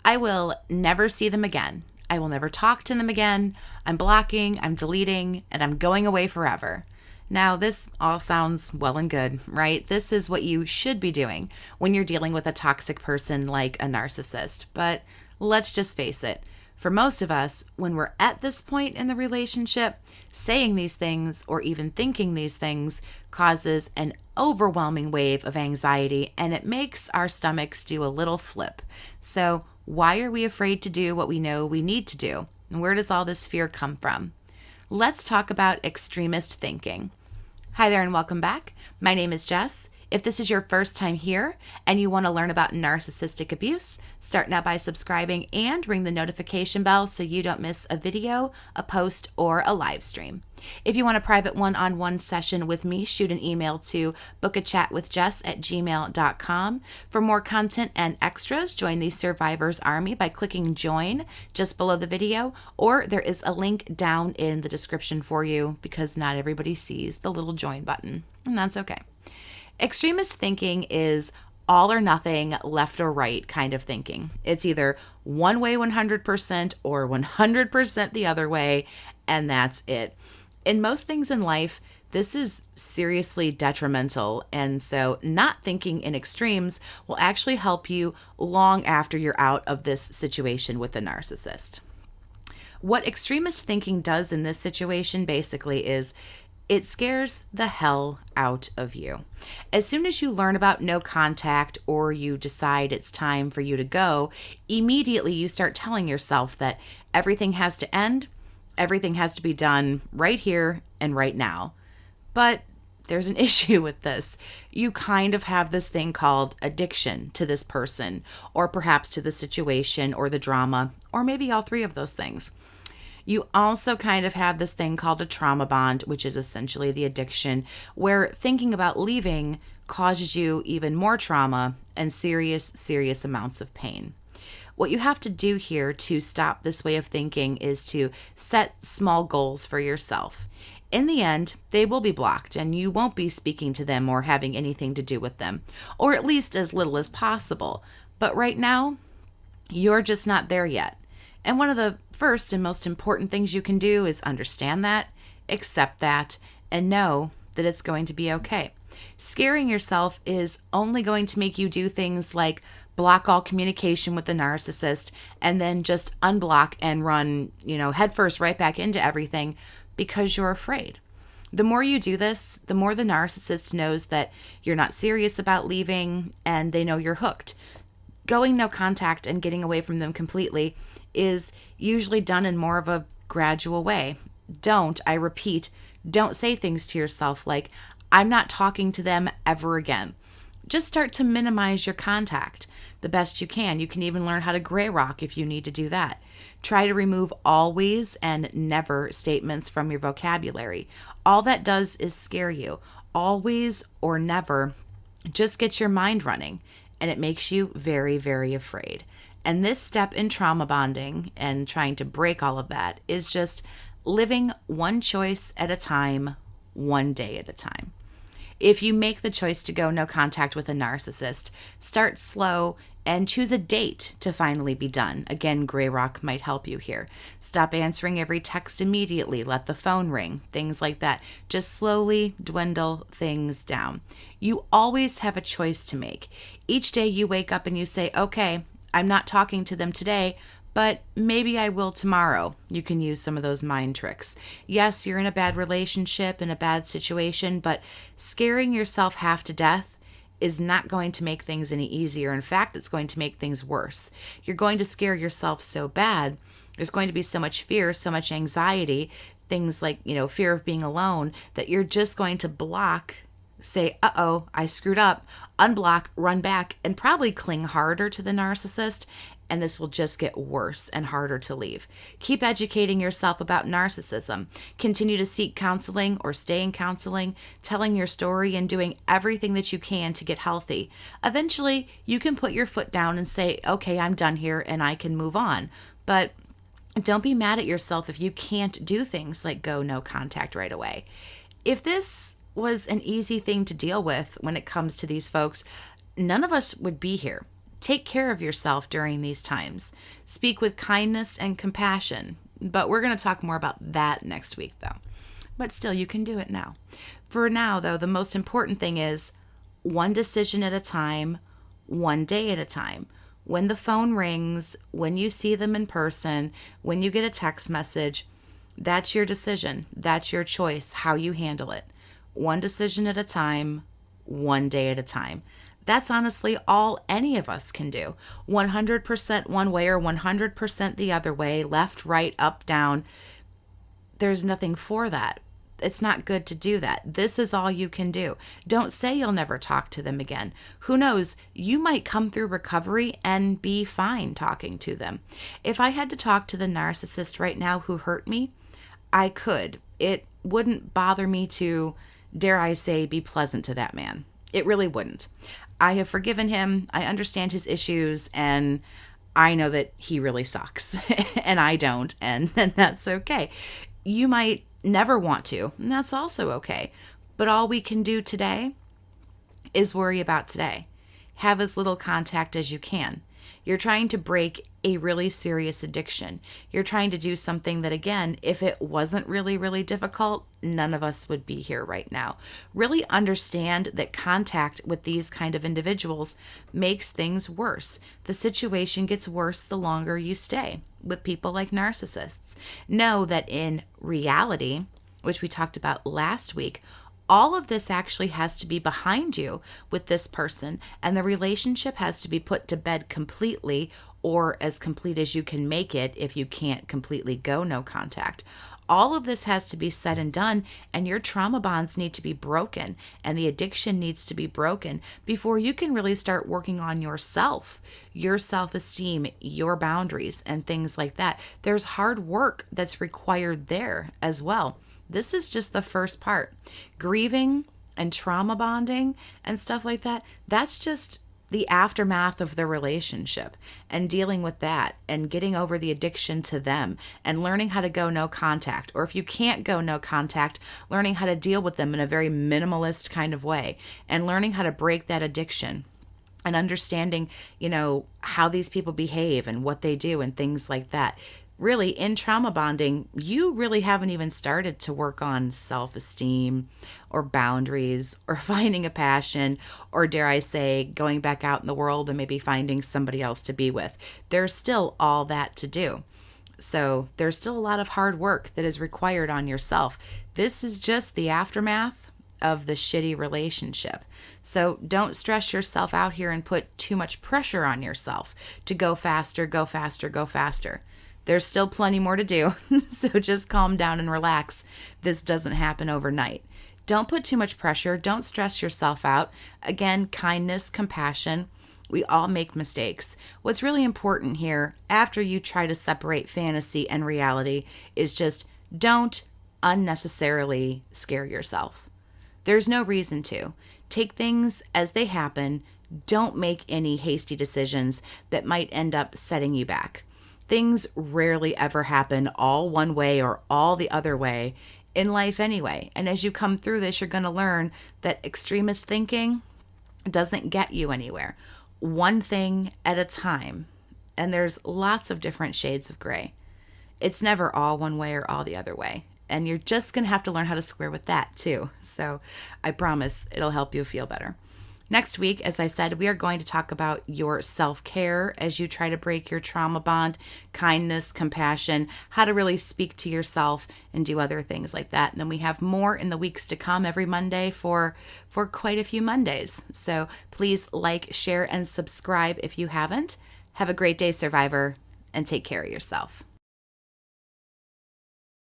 I will never see them again. I will never talk to them again. I'm blocking, I'm deleting, and I'm going away forever. Now, this all sounds well and good, right? This is what you should be doing when you're dealing with a toxic person like a narcissist. But let's just face it. For most of us, when we're at this point in the relationship, saying these things or even thinking these things causes an overwhelming wave of anxiety, and it makes our stomachs do a little flip. So why are we afraid to do what we know we need to do? And where does all this fear come from? Let's talk about extremist thinking. Hi there and welcome back. My name is Jess. If this is your first time here and you want to learn about narcissistic abuse, start now by subscribing and ring the notification bell so you don't miss a video, a post, or a live stream. If you want a private one-on-one session with me, shoot an email to BookAChatWithJess@gmail.com. For more content and extras, join the Survivors Army by clicking join just below the video, or there is a link down in the description for you because not everybody sees the little join button, and that's okay. Extremist thinking is all or nothing, left or right kind of thinking. It's either one way 100% or 100% the other way, and that's it. In most things in life, this is seriously detrimental, and so not thinking in extremes will actually help you long after you're out of this situation with a narcissist. What extremist thinking does in this situation basically is it scares the hell out of you. As soon as you learn about no contact or you decide it's time for you to go, immediately you start telling yourself that everything has to end, everything has to be done right here and right now. But there's an issue with this. You kind of have this thing called addiction to this person, or perhaps to the situation or the drama, or maybe all three of those things. You also kind of have this thing called a trauma bond, which is essentially the addiction, where thinking about leaving causes you even more trauma and serious amounts of pain. What you have to do here to stop this way of thinking is to set small goals for yourself. In the end, they will be blocked and you won't be speaking to them or having anything to do with them, or at least as little as possible. But right now, you're just not there yet. And one of the first and most important things you can do is understand that, accept that, and know that it's going to be okay. Scaring yourself is only going to make you do things like block all communication with the narcissist and then just unblock and run, headfirst right back into everything because you're afraid. The more you do this, the more the narcissist knows that you're not serious about leaving and they know you're hooked. Going no contact and getting away from them completely is usually done in more of a gradual way. I repeat, don't say things to yourself like, I'm not talking to them ever again. Just start to minimize your contact the best you can. You can even learn how to gray rock if you need to do that. Try to remove always and never statements from your vocabulary. All that does is scare you. Always or never just gets your mind running, and it makes you very, very afraid. And this step in trauma bonding and trying to break all of that is just living one choice at a time, one day at a time. If you make the choice to go no contact with a narcissist, start slow and choose a date to finally be done. Again, gray rock might help you here. Stop answering every text immediately. Let the phone ring, things like that. Just slowly dwindle things down. You always have a choice to make. Each day you wake up and you say, okay, I'm not talking to them today, but maybe I will tomorrow. You can use some of those mind tricks. Yes, you're in a bad relationship, in a bad situation, but scaring yourself half to death is not going to make things any easier. In fact, it's going to make things worse. You're going to scare yourself so bad. There's going to be so much fear, so much anxiety, things like, fear of being alone, that you're just going to block, say, uh-oh, I screwed up, unblock, run back, and probably cling harder to the narcissist, and this will just get worse and harder to leave. Keep educating yourself about narcissism. Continue to seek counseling or stay in counseling, telling your story and doing everything that you can to get healthy. Eventually, you can put your foot down and say, okay, I'm done here and I can move on. But don't be mad at yourself if you can't do things like go no contact right away. If this was an easy thing to deal with when it comes to these folks, none of us would be here. Take care of yourself during these times. Speak with kindness and compassion. But we're going to talk more about that next week, though. But still, you can do it now. For now, though, the most important thing is one decision at a time, one day at a time. When the phone rings, when you see them in person, when you get a text message, that's your decision. That's your choice, how you handle it. One decision at a time, one day at a time. That's honestly all any of us can do. 100% one way or 100% the other way, left, right, up, down. There's nothing for that. It's not good to do that. This is all you can do. Don't say you'll never talk to them again. Who knows? You might come through recovery and be fine talking to them. If I had to talk to the narcissist right now who hurt me, I could. It wouldn't bother me to, dare I say, be pleasant to that man. It really wouldn't. I have forgiven him. I understand his issues, and I know that he really sucks, and I don't, and that's okay. You might never want to, and that's also okay. But all we can do today is worry about today. Have as little contact as you can. You're trying to break a really serious addiction. You're trying to do something that, again, if it wasn't really, really difficult, none of us would be here right now. Really understand that contact with these kind of individuals makes things worse. The situation gets worse the longer you stay with people like narcissists. Know that in reality, which we talked about last week, all of this actually has to be behind you with this person, and the relationship has to be put to bed completely, or as complete as you can make it if you can't completely go no contact. All of this has to be said and done, and your trauma bonds need to be broken, and the addiction needs to be broken before you can really start working on yourself, your self-esteem, your boundaries, and things like that. There's hard work that's required there as well. This is just the first part. Grieving and trauma bonding and stuff like that, that's just the aftermath of the relationship, and dealing with that and getting over the addiction to them and learning how to go no contact. Or if you can't go no contact, learning how to deal with them in a very minimalist kind of way and learning how to break that addiction and understanding, how these people behave and what they do and things like that. Really, in trauma bonding, you really haven't even started to work on self-esteem or boundaries or finding a passion or, dare I say, going back out in the world and maybe finding somebody else to be with. There's still all that to do. So there's still a lot of hard work that is required on yourself. This is just the aftermath of the shitty relationship. So don't stress yourself out here and put too much pressure on yourself to go faster, go faster, go faster. There's still plenty more to do, so just calm down and relax. This doesn't happen overnight. Don't put too much pressure. Don't stress yourself out. Again, kindness, compassion. We all make mistakes. What's really important here, after you try to separate fantasy and reality, is just don't unnecessarily scare yourself. There's no reason to. Take things as they happen. Don't make any hasty decisions that might end up setting you back. Things rarely ever happen all one way or all the other way in life anyway. And as you come through this, you're going to learn that extremist thinking doesn't get you anywhere. One thing at a time. And there's lots of different shades of gray. It's never all one way or all the other way. And you're just going to have to learn how to square with that too. So I promise it'll help you feel better. Next week, as I said, we are going to talk about your self-care as you try to break your trauma bond, kindness, compassion, how to really speak to yourself and do other things like that. And then we have more in the weeks to come every Monday for quite a few Mondays. So please like, share, and subscribe if you haven't. Have a great day, Survivor, and take care of yourself.